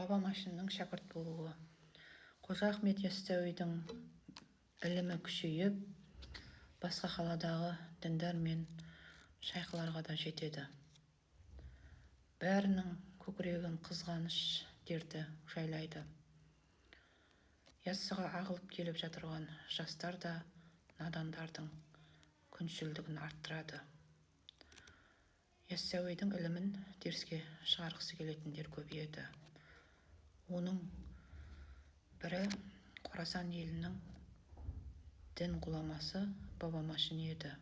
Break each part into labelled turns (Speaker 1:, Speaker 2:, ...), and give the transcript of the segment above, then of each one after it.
Speaker 1: Баба Машинның шәкірт болуы. Қожа Ахмет Яссауидің ілімі күшейіп, басқа қаладағы діндар мен шайхларға да жетеді. Бәрінің көкірегін қызғаныш дерті жайлайды. Яссыға ағылып келіп жатырған жастар да надандардың күншілдігін арттырады. Яссауидің ілімін теріске шығарғысы келетіндер көбейеді. Оның бірі Қорасан елінің дін ғұламасы Баба Машин еді.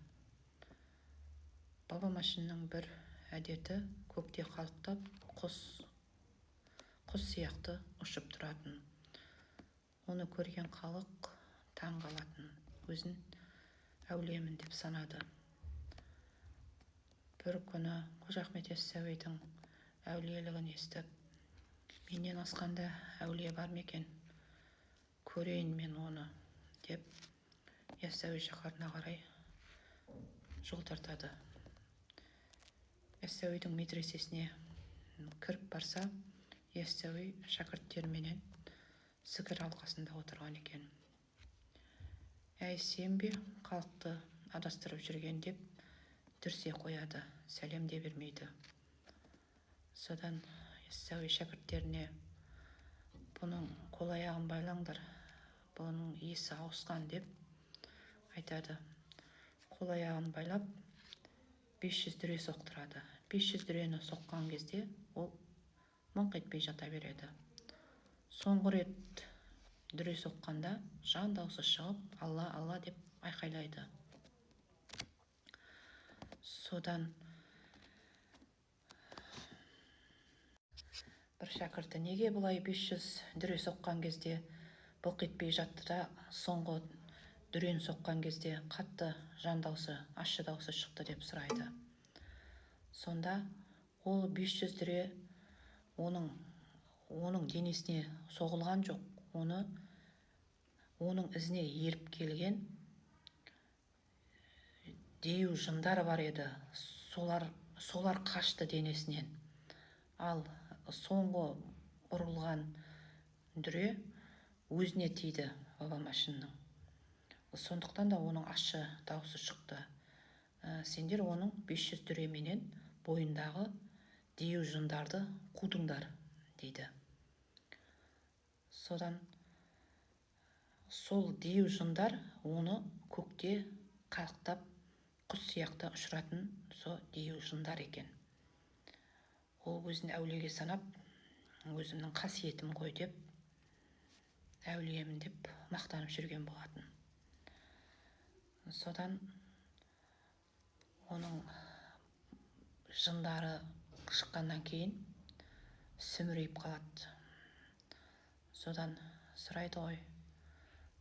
Speaker 1: Баба Машинның бір әдеті көкте қалықтап, құс сияқты ұшып тұратын. Оны көрген халық таң қалатын, өзін әулиемін деп санады. Бір күні Қожа Ахмет Яссауидің әулиелігін естіп, менен асқанда әулие бар ма екен, көрейін мен оны, деп Яссауи шаһарына қарай жол тартады. Яссауидің медресесіне кіріп барса, Яссауи шәкірттерменен зікір алқасында отырған екен. Әй, сен бе халықты адастырып жүрген деп дүрсе қояды, сәлем де бермейді. Содан Яссауи шәкірттеріне, бұның қол аяғын байлаңдар, бұның есі ауысқан деп айтады. Қол аяғын байлап 500 дүре соқтырады. 500 дүрені соққан кезде ол мыңқ етпей жата береді. Соңғы рет дүре соққанда жан даусы шығып, Алла, Алла деп айқайлайды. Содан бір шәкірті, неге бұлай 500 дүре соққан кезде былқ етпей жатты да, соңғы дүрені соққан кезде қатты жан даусы, ащы даусы шықты деп сұрайды. Сонда ол 500 дүре оның денесіне соғылған жоқ, оның ізіне еріп келген дею жындар бар еді. Солар қашты денесінен. Ал соңғы ұрылған дүре өзіне тиді Баба Машинның. Сондықтан да оның ащы даусы шықты. Сендер оның 500 дүременен бойындағы дею жындарды қудыңдар, дейді. Содан сол дею жындар оны көкте қалықтап құс сияқты ұшыратын со дею жындар екен. Ол өзін әулиеге санап, өзімнің қасиетім ғой деп, әулиемін деп мақтанып жүрген болатын. Содан оның жындары шыққаннан кейін сүмірейіп қалады. Содан сұрайды ғой,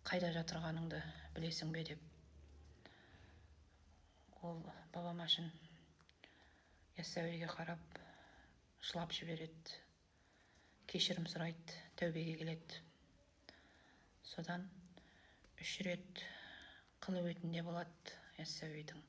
Speaker 1: қайда жатырғаныңды білесің бе деп. Ол Баба Машин Яссауиге қарап жылап жібереді, кешірім сұрайды, тәубеге келеді. Содан 3 рет қылу етінде болады Яссауидің.